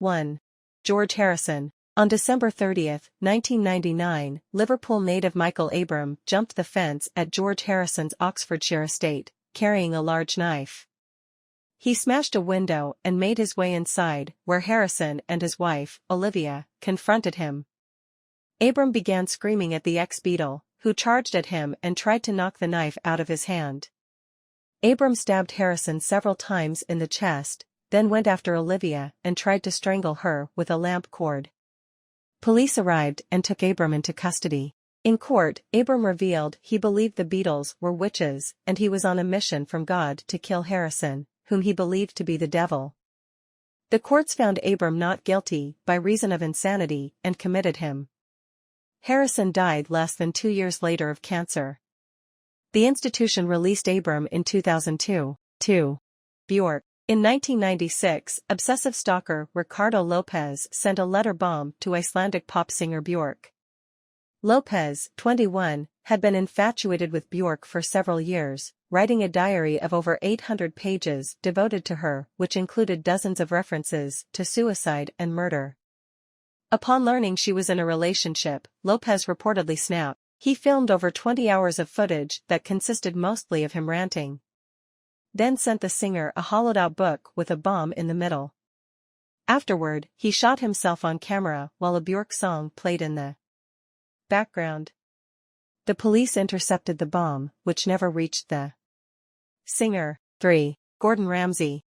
1. George Harrison. On December 30, 1999, Liverpool native Michael Abram jumped the fence at George Harrison's Oxfordshire estate, carrying a large knife. He smashed a window and made his way inside, where Harrison and his wife, Olivia, confronted him. Abram began screaming at the ex-Beatle, who charged at him and tried to knock the knife out of his hand. Abram stabbed Harrison several times in the chest, then went after Olivia and tried to strangle her with a lamp cord. Police arrived and took Abram into custody. In court, Abram revealed he believed the Beatles were witches and he was on a mission from God to kill Harrison, whom he believed to be the devil. The courts found Abram not guilty by reason of insanity and committed him. Harrison died less than 2 years later of cancer. The institution released Abram in 2002. 2. Bjork. In 1996, obsessive stalker Ricardo Lopez sent a letter bomb to Icelandic pop singer Bjork. Lopez, 21, had been infatuated with Bjork for several years, writing a diary of over 800 pages devoted to her, which included dozens of references to suicide and murder. Upon learning she was in a relationship, Lopez reportedly snapped. He filmed over 20 hours of footage that consisted mostly of him ranting. Then sent the singer a hollowed-out book with a bomb in the middle. Afterward, he shot himself on camera while a Bjork song played in the background. The police intercepted the bomb, which never reached the singer. 3. Gordon Ramsay.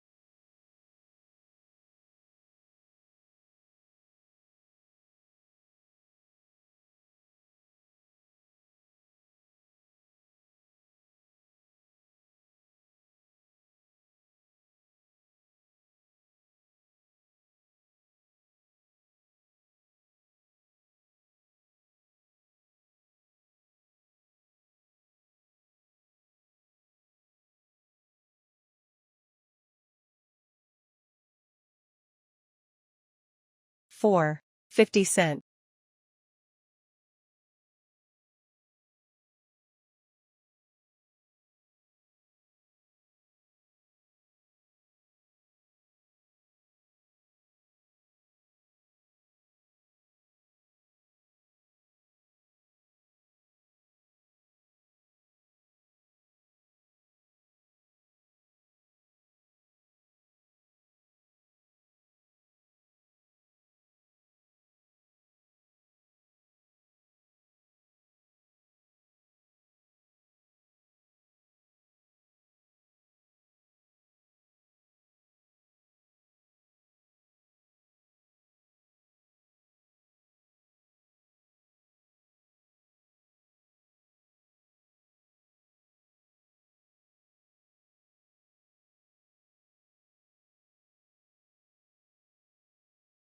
Four. 50 Cent.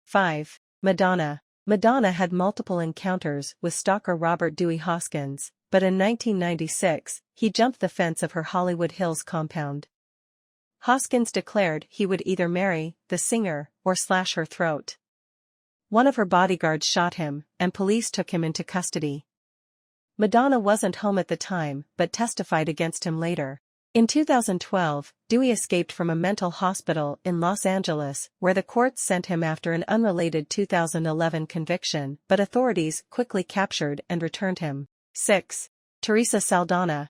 Five. Madonna. Madonna had multiple encounters with stalker Robert Dewey Hoskins, but in 1996, he jumped the fence of her Hollywood Hills compound. Hoskins declared he would either marry the singer or slash her throat. One of her bodyguards shot him, and police took him into custody. Madonna wasn't home at the time but testified against him later. In 2012, Dewey escaped from a mental hospital in Los Angeles, where the courts sent him after an unrelated 2011 conviction, but authorities quickly captured and returned him. 6. Teresa Saldana.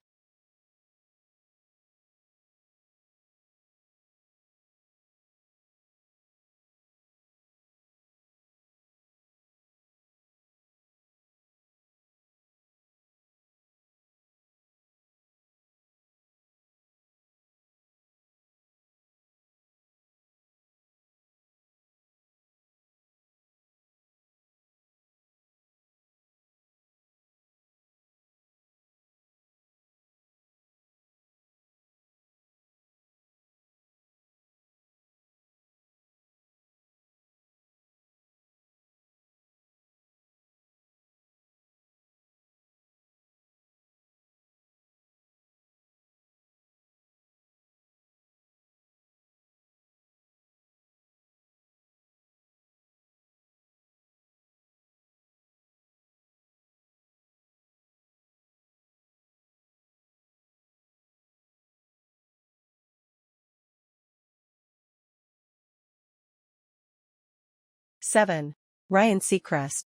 7. Ryan Seacrest.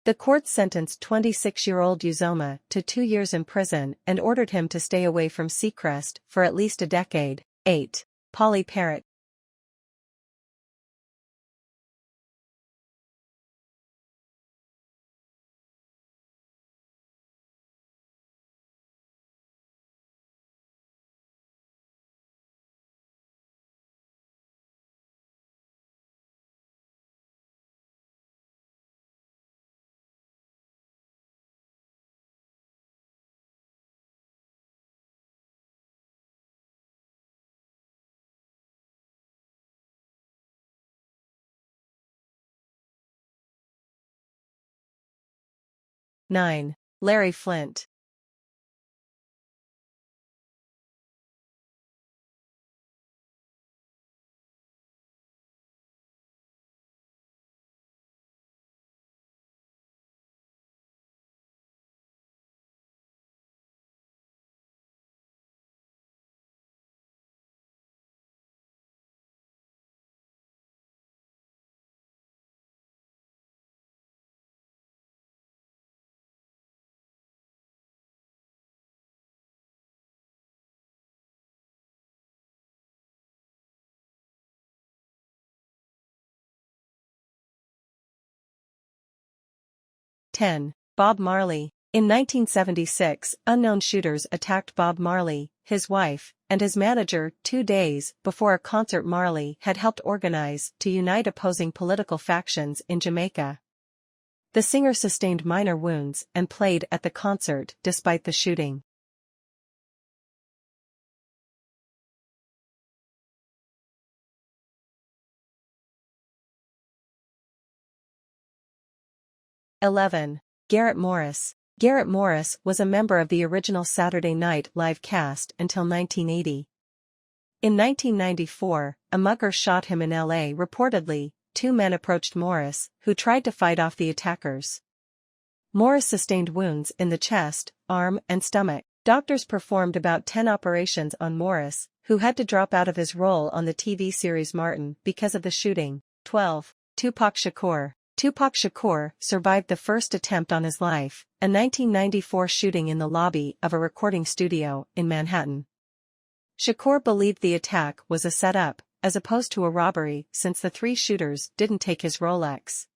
The court sentenced 26-year-old Uzoma to 2 years in prison and ordered him to stay away from Seacrest for at least a decade. 8. Polly Parrott. 9. Larry Flynt. 10. Bob Marley. In 1976, unknown shooters attacked Bob Marley, his wife, and his manager 2 days before a concert Marley had helped organize to unite opposing political factions in Jamaica. The singer sustained minor wounds and played at the concert despite the shooting. (11) Garrett Morris. Garrett Morris was a member of the original Saturday Night Live cast until 1980. In 1994, a mugger shot him in L.A. Reportedly, 2 men approached Morris, who tried to fight off the attackers. Morris sustained wounds in the chest, arm, and stomach. Doctors performed about 10 operations on Morris, who had to drop out of his role on the TV series Martin because of the shooting. 12. Tupac Shakur. Tupac Shakur survived the first attempt on his life, a 1994 shooting in the lobby of a recording studio in Manhattan. Shakur believed the attack was a setup, as opposed to a robbery, since the 3 shooters didn't take his Rolex.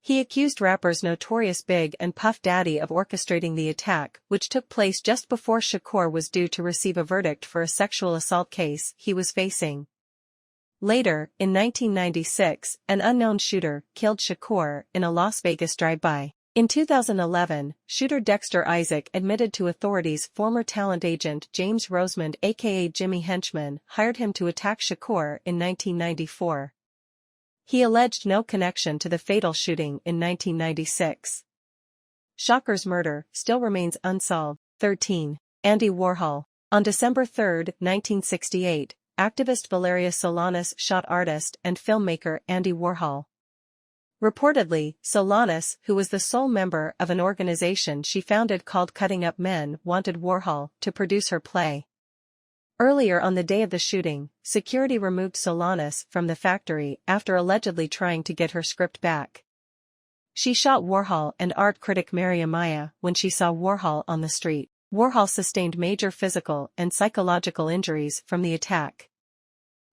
He accused rappers Notorious Big and Puff Daddy of orchestrating the attack, which took place just before Shakur was due to receive a verdict for a sexual assault case he was facing. Later, in 1996, an unknown shooter killed Shakur in a Las Vegas drive-by. In 2011, shooter Dexter Isaac admitted to authorities former talent agent James Rosemond aka Jimmy Henchman hired him to attack Shakur in 1994. He alleged no connection to the fatal shooting in 1996. Shakur's murder still remains unsolved. 13. Andy Warhol. On December 3, 1968, activist Valeria Solanas shot artist and filmmaker Andy Warhol. Reportedly, Solanas, who was the sole member of an organization she founded called Cutting Up Men, wanted Warhol to produce her play. Earlier on the day of the shooting, security removed Solanas from the factory after allegedly trying to get her script back. She shot Warhol and art critic Mary Amaya when she saw Warhol on the street. Warhol sustained major physical and psychological injuries from the attack.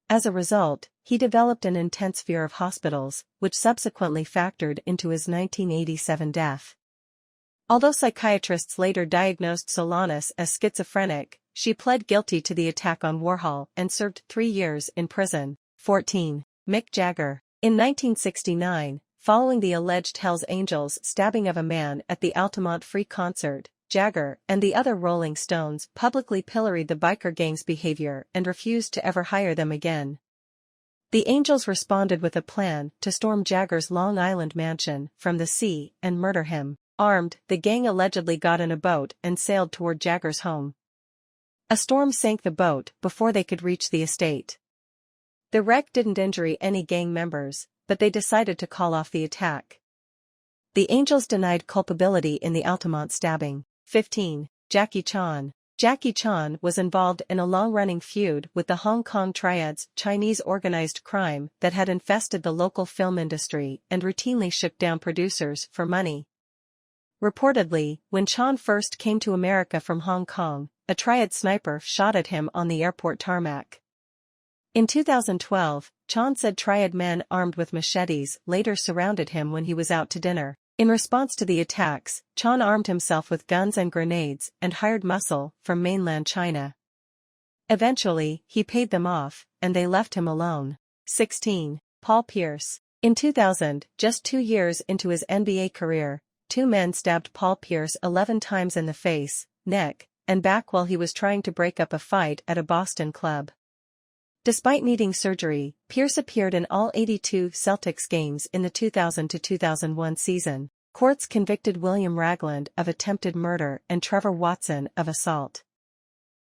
As a result, he developed an intense fear of hospitals, which subsequently factored into his 1987 death. Although psychiatrists later diagnosed Solanas as schizophrenic, she pled guilty to the attack on Warhol and served 3 years in prison. 14. Mick Jagger. In 1969, following the alleged Hells Angels stabbing of a man at the Altamont Free concert, Jagger and the other Rolling Stones publicly pilloried the biker gang's behavior and refused to ever hire them again. The Angels responded with a plan to storm Jagger's Long Island mansion from the sea and murder him. Armed, the gang allegedly got in a boat and sailed toward Jagger's home. A storm sank the boat before they could reach the estate. The wreck didn't injure any gang members, but they decided to call off the attack. The Angels denied culpability in the Altamont stabbing. 15. Jackie Chan. Jackie Chan was involved in a long-running feud with the Hong Kong Triad's Chinese organized crime that had infested the local film industry and routinely shook down producers for money. Reportedly, when Chan first came to America from Hong Kong, a Triad sniper shot at him on the airport tarmac. In 2012, Chan said Triad men armed with machetes later surrounded him when he was out to dinner. In response to the attacks, Chan armed himself with guns and grenades and hired muscle from mainland China. Eventually, he paid them off, and they left him alone. 16. Paul Pierce. In 2000, just 2 years into his NBA career, 2 men stabbed Paul Pierce 11 times in the face, neck, and back while he was trying to break up a fight at a Boston club. Despite needing surgery, Pierce appeared in all 82 Celtics games in the 2000-2001 season. Courts convicted William Ragland of attempted murder and Trevor Watson of assault.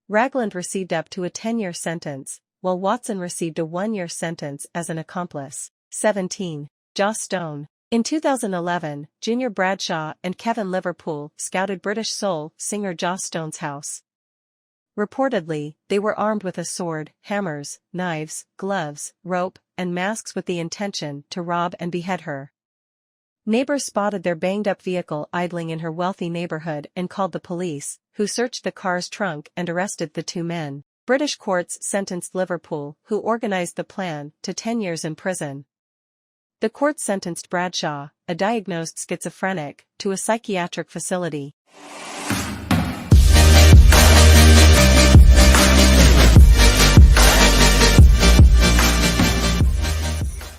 Ragland received up to a 10-year sentence, while Watson received a 1-year sentence as an accomplice. 17. Joss Stone. In 2011, Junior Bradshaw and Kevin Liverpool scouted British soul singer Joss Stone's house. Reportedly, they were armed with a sword, hammers, knives, gloves, rope, and masks with the intention to rob and behead her. Neighbors spotted their banged-up vehicle idling in her wealthy neighborhood and called the police, who searched the car's trunk and arrested the 2 men. British courts sentenced Liverpool, who organized the plan, to 10 years in prison. The court sentenced Bradshaw, a diagnosed schizophrenic, to a psychiatric facility.